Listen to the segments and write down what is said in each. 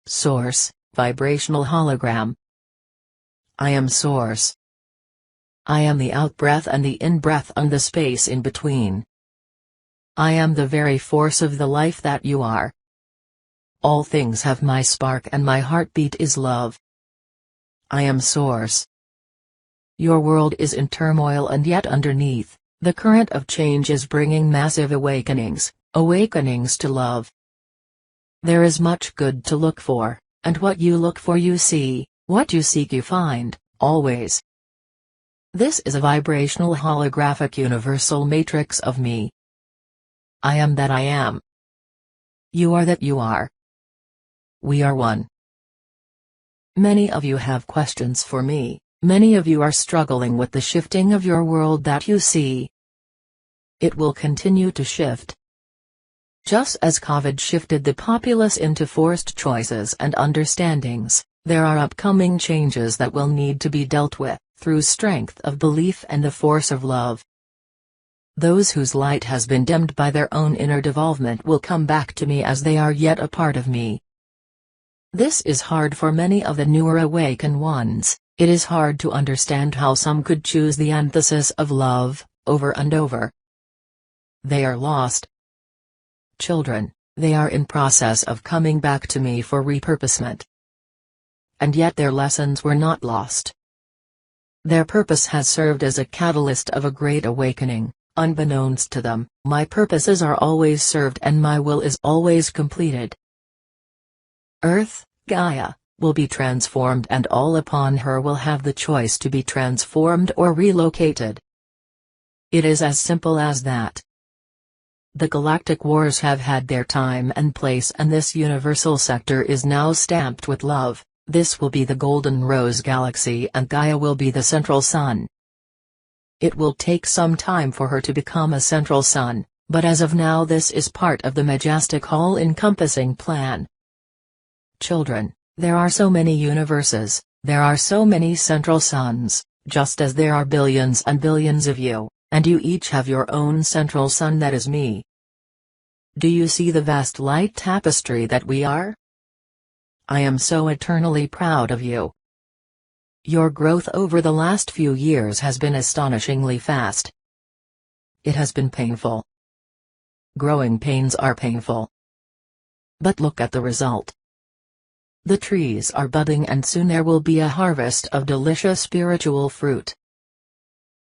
Source, vibrational hologram. I am Source. I am the out-breath and the in-breath and the space in between. I am the very force of the life that you are. All things have my spark and my heartbeat is love. I am Source. Your world is in turmoil and yet underneath, the current of change is bringing massive awakenings to love. There is much good to look for, and what you look for you see, what you seek you find, always. This is a vibrational holographic universal matrix of me. I am that I am. You are that you are. We are one. Many of you have questions for me, many of you are struggling with the shifting of your world that you see. It will continue to shift. Just as COVID shifted the populace into forced choices and understandings, there are upcoming changes that will need to be dealt with, through strength of belief and the force of love. Those whose light has been dimmed by their own inner devolvement will come back to me as they are yet a part of me. This is hard for many of the newer awakened ones. It is hard to understand how some could choose the antithesis of love, over and over. They are lost. Children, they are in process of coming back to me for repurposement. And yet their lessons were not lost. Their purpose has served as a catalyst of a great awakening. Unbeknownst to them, my purposes are always served and my will is always completed. Earth, Gaia, will be transformed and all upon her will have the choice to be transformed or relocated. It is as simple as that. The galactic wars have had their time and place and this universal sector is now stamped with love. This will be the golden rose galaxy and Gaia will be the central sun. It will take some time for her to become a central sun, but as of now this is part of the majestic all-encompassing plan. Children, there are so many universes, there are so many central suns, just as there are billions and billions of you, and you each have your own central sun that is me. Do you see the vast light tapestry that we are? I am so eternally proud of you. Your growth over the last few years has been astonishingly fast. It has been painful. Growing pains are painful. But look at the result. The trees are budding and soon there will be a harvest of delicious spiritual fruit.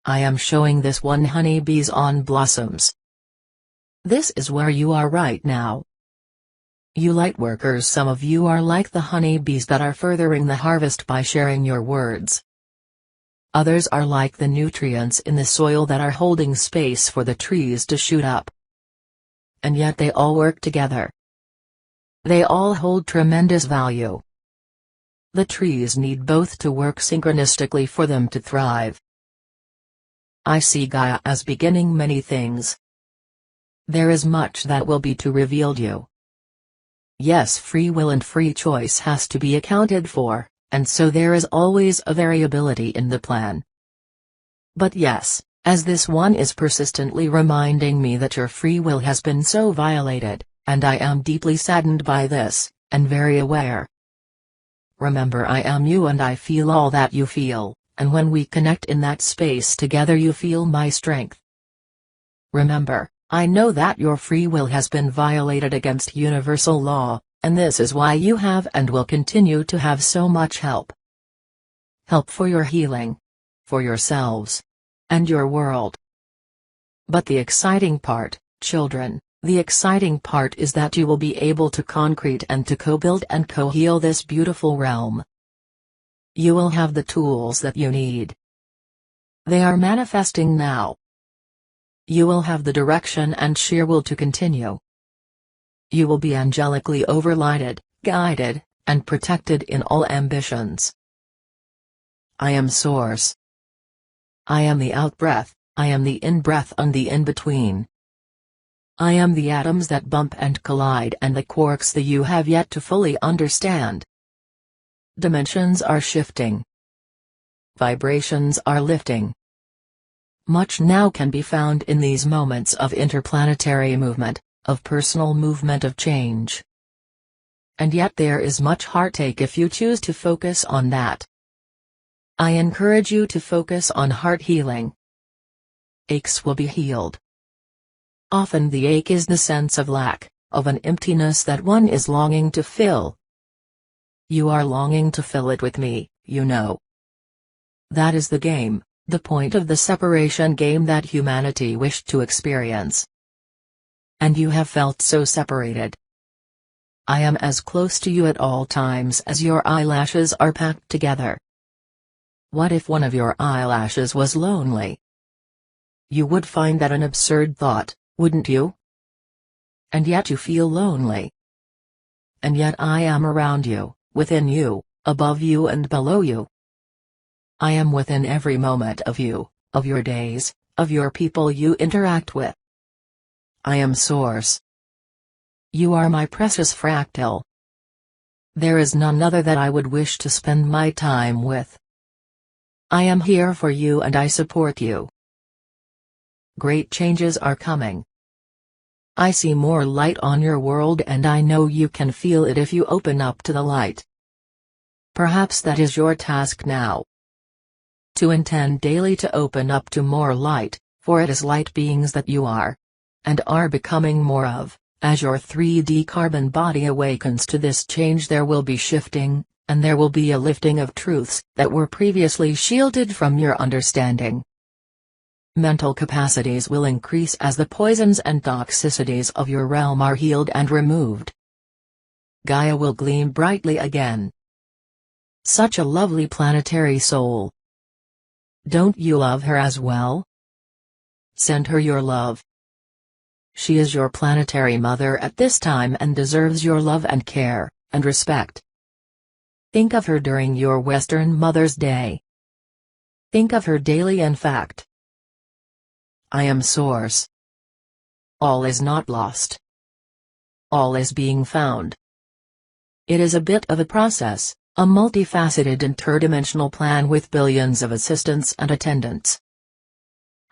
I am showing this one honeybees on blossoms. This is where you are right now. You lightworkers, some of you are like the honeybees that are furthering the harvest by sharing your words. Others are like the nutrients in the soil that are holding space for the trees to shoot up. And yet they all work together. They all hold tremendous value. The trees need both to work synchronistically for them to thrive. I see Gaia as beginning many things. There is much that will be to revealed you. Yes, free will and free choice has to be accounted for, and so there is always a variability in the plan. But yes, as this one is persistently reminding me that your free will has been so violated, and I am deeply saddened by this, and very aware. Remember, I am you and I feel all that you feel, and when we connect in that space together you feel my strength. Remember, I know that your free will has been violated against universal law, and this is why you have and will continue to have so much help. Help for your healing. For yourselves. And your world. But the exciting part, children, the exciting part is that you will be able to concrete and to co-build and co-heal this beautiful realm. You will have the tools that you need. They are manifesting now. You will have the direction and sheer will to continue. You will be angelically overlighted, guided, and protected in all ambitions. I am Source. I am the out-breath, I am the in-breath and the in-between. I am the atoms that bump and collide and the quarks that you have yet to fully understand. Dimensions are shifting. Vibrations are lifting. Much now can be found in these moments of interplanetary movement, of personal movement of change. and yet there is much heartache if you choose to focus on that. I encourage you to focus on heart healing. Aches will be healed. Often the ache is the sense of lack, of an emptiness that one is longing to fill. You are longing to fill it with me, you know. That is the game, the point of the separation game that humanity wished to experience. And you have felt so separated. I am as close to you at all times as your eyelashes are packed together. What if one of your eyelashes was lonely? You would find that an absurd thought, wouldn't you? And yet you feel lonely. And yet I am around you, within you, above you and below you. I am within every moment of you, of your days, of your people you interact with. I am Source. You are my precious fractal. There is none other that I would wish to spend my time with. I am here for you and I support you. Great changes are coming. I see more light on your world and I know you can feel it if you open up to the light. Perhaps that is your task now. To intend daily to open up to more light, for it is light beings that you are. And are becoming more of. As your 3D carbon body awakens to this change, there will be shifting, and there will be a lifting of truths that were previously shielded from your understanding. Mental capacities will increase as the poisons and toxicities of your realm are healed and removed. Gaia will gleam brightly again. Such a lovely planetary soul. Don't you love her as well? Send her your love. She is your planetary mother at this time and deserves your love and care, and respect. Think of her during your Western Mother's Day. Think of her daily in fact. I am Source. All is not lost. All is being found. It is a bit of a process, a multifaceted interdimensional plan with billions of assistants and attendants.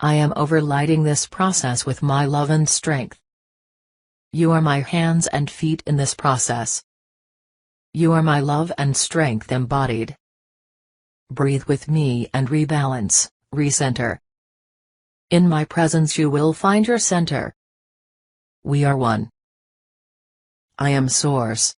I am overlighting this process with my love and strength. You are my hands and feet in this process. You are my love and strength embodied. Breathe with me and rebalance, recenter. In my presence you will find your center. We are one. I am Source.